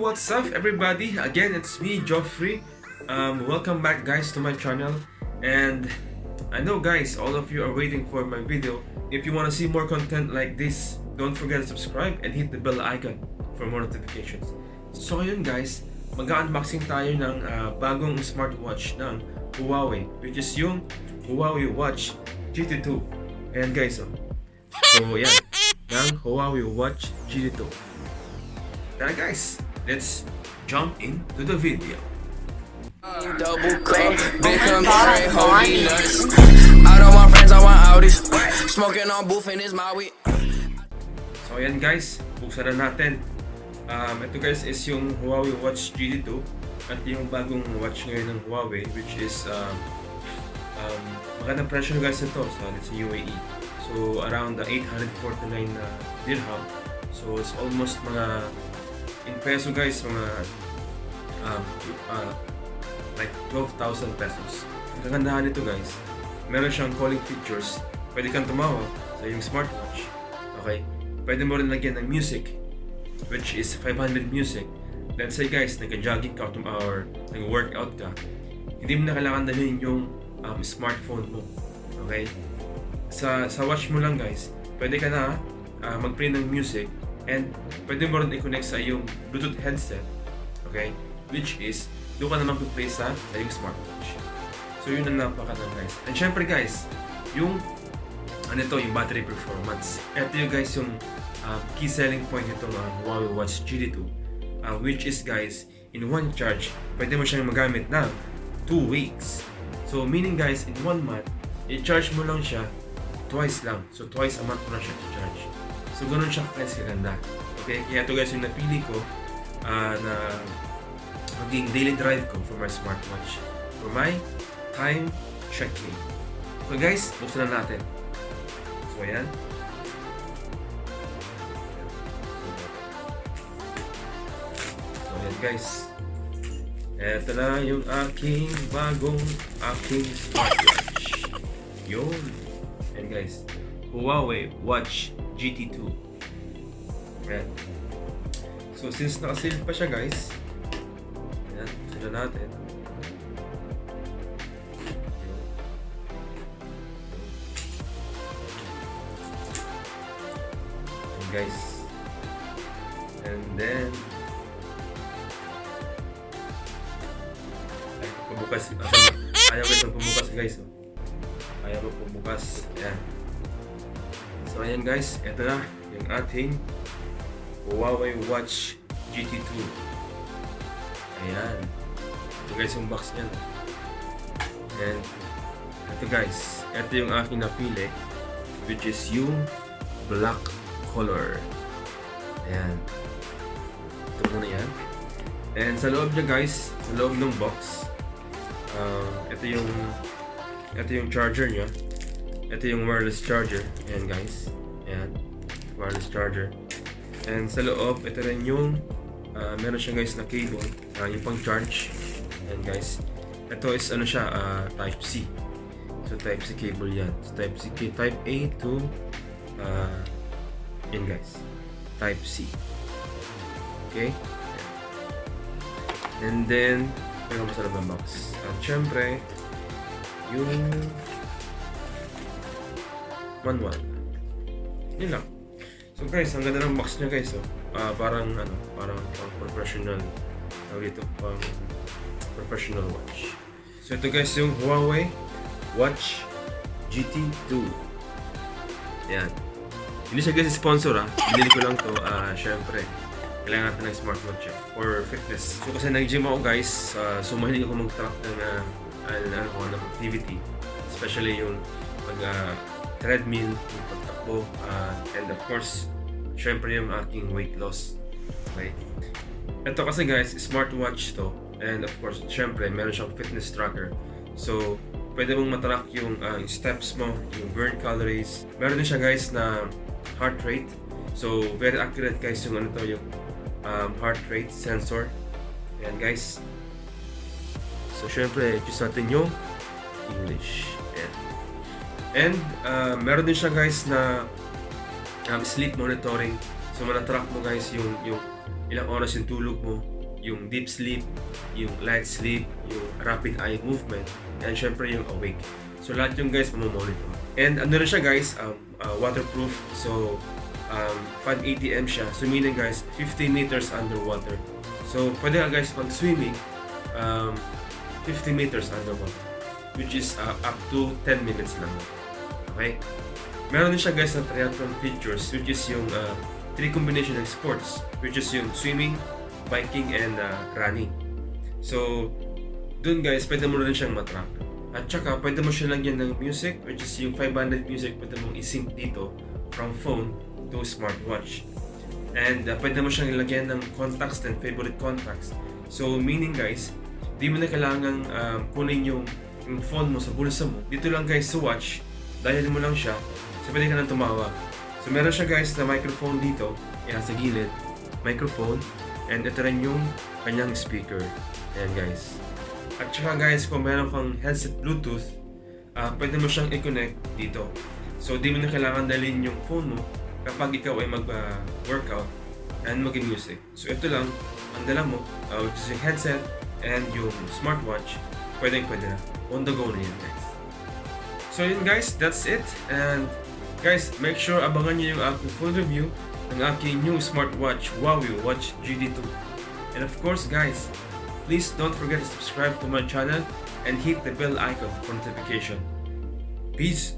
what's up everybody? Again, it's me, Jeof. Welcome back guys to my channel. And I know guys, all of you are waiting for my video. If you want to see more content like this, don't forget to subscribe and hit the bell icon for more notifications. So ngayon guys, mag-unboxing tayo ng bagong smartwatch ng Huawei, which is yung Huawei Watch GT2. Ayan guys, so yan, ng Huawei Watch GT2. Now guys, let's jump into the video. Double cup, big comparing, holy nuts. I don't want friends, I want Audis. Smoking on booth and it's my weed. So ayan guys, buksan na natin. Ito guys is yung Huawei Watch GT2 at yung bagong watch ngayon ng Huawei, which is magandang presyo guys ito sa UAE. So around 849 dirham. So it's almost mga in peso guys, mga like 12,000 pesos. Ang kagandahan nito guys, meron siyang calling features. Pwede kang tumawag sa iyong smartwatch. Okay? Pwede mo rin lagyan ng music, which is 500 music. Let's say guys, nagka-jogging ka or nag-workout ka, hindi mo na kailangan dalhin yung smartphone mo. Okay? Sa watch mo lang guys, pwede ka na mag-play ng music and pwede mo rin i-connect sa iyong Bluetooth headset. Okay? Which is, doon ka naman i-play sa iyong smartwatch. So yun ang napakaganda guys. And syempre guys, yung yung battery performance. Ito yung guys yung key selling point nito ng Huawei Watch GT2, which is guys, in one charge, pwede mo siyang magamit ng 2 weeks. So meaning guys, in 1 month, i-charge mo lang siya twice lang. So twice a month mo lang siya i-charge. So ganun siya guys kaganda. Okay, kaya ito guys yung napili ko na maging daily drive ko for my smartwatch, for my time checking. So guys, buksan na natin. So ayan. So ayan guys. Ito na yung aking bagong smartwatch. Yun. Ayan guys. Huawei Watch GT2. Ayan. So since naka-seal pa siya guys, ayan, sila natin. Ayan guys. And then pabukas. Ayaw ko itong pabukas guys. Ayaw ko pabukas. Ayan. So ayan guys, ito na yung ating Huawei Watch GT2. Ayan. Ito guys yung box niya. And ito guys, ito yung aking napili, which is yung black color. Ayan. Ito muna yan. And sa loob niya guys, sa loob ng box, ito yung charger niya. Ito yung wireless charger. Ayan guys. Ayan. Wireless charger. And sa loob, ito rin yung meron siya guys na cable. Yung pang charge. Ayan guys. Ito is ano siya, type C. So type C cable yan. So type C, type A to yan guys. Type C. Okay? And then, meron sa loob ng box. At syempre, yung manual. Yun lang. So guys, ang ganda ng box niya guys. Parang pang professional. Pang professional watch. So ito guys yung Huawei Watch GT2. Yan. Hindi siya guys sponsor Binili ko lang to. Syempre, kailangan natin ng smartwatch for fitness. So kasi nag-gym ako guys. So mahilig ako mag-track ng activity. Especially yung treadmill, yung pagtakbo, and of course, syempre yung aking weight loss. Okay? Ito kasi guys, smartwatch to, and of course, syempre, meron siyang fitness tracker. So, pwede mong matrack yung steps mo, yung burn calories. Meron din siya guys na heart rate. So, very accurate guys yung yung heart rate sensor. Ayan guys. So, syempre, choose natin yung English. Ayan. And meron din siya guys na sleep monitoring. So manatrack mo guys yung ilang oras yung tulog mo, yung deep sleep, yung light sleep, yung rapid eye movement, and syempre yung awake. So lahat yung guys mamomonitor. And ano rin siya guys, waterproof. So 580 m siya. So meaning guys, 50 meters underwater. So pwede ka guys mag-swimming 50 meters underwater, which is up to 10 minutes lang. Okay? Meron din siya guys na triathlon features, which is yung 3 combination of sports, which is yung swimming, biking, and running. So, dun guys, pwede mo rin siyang matrack. At saka, pwede mo siya lagyan ng music, which is yung 500 music, pwede mong isync dito from phone to smartwatch. And pwede mo siyang ilagyan ng contacts and favorite contacts. So, meaning guys, di mo na kailangan kunin yung phone mo sa bulsa mo. Dito lang guys sa watch, dahil mo lang siya, so pwede ka nang tumawag. So meron siya guys na microphone dito, yan sa gilid, microphone, and ito rin yung kanyang speaker. Ayan guys. At saka guys, kung meron kang headset Bluetooth, pwede mo siyang i-connect dito. So di mo na kailangan dalhin yung phone mo kapag ikaw ay mag-workout and mag-music. So ito lang, ang dala mo, which is yung headset and yung smartwatch, pwede na. On the go na yun guys. So yun guys, that's it. And guys, make sure abangan nyo yung aking full review ng aking new smartwatch, Huawei Watch GT2. And of course guys, please don't forget to subscribe to my channel and hit the bell icon for notification. Peace!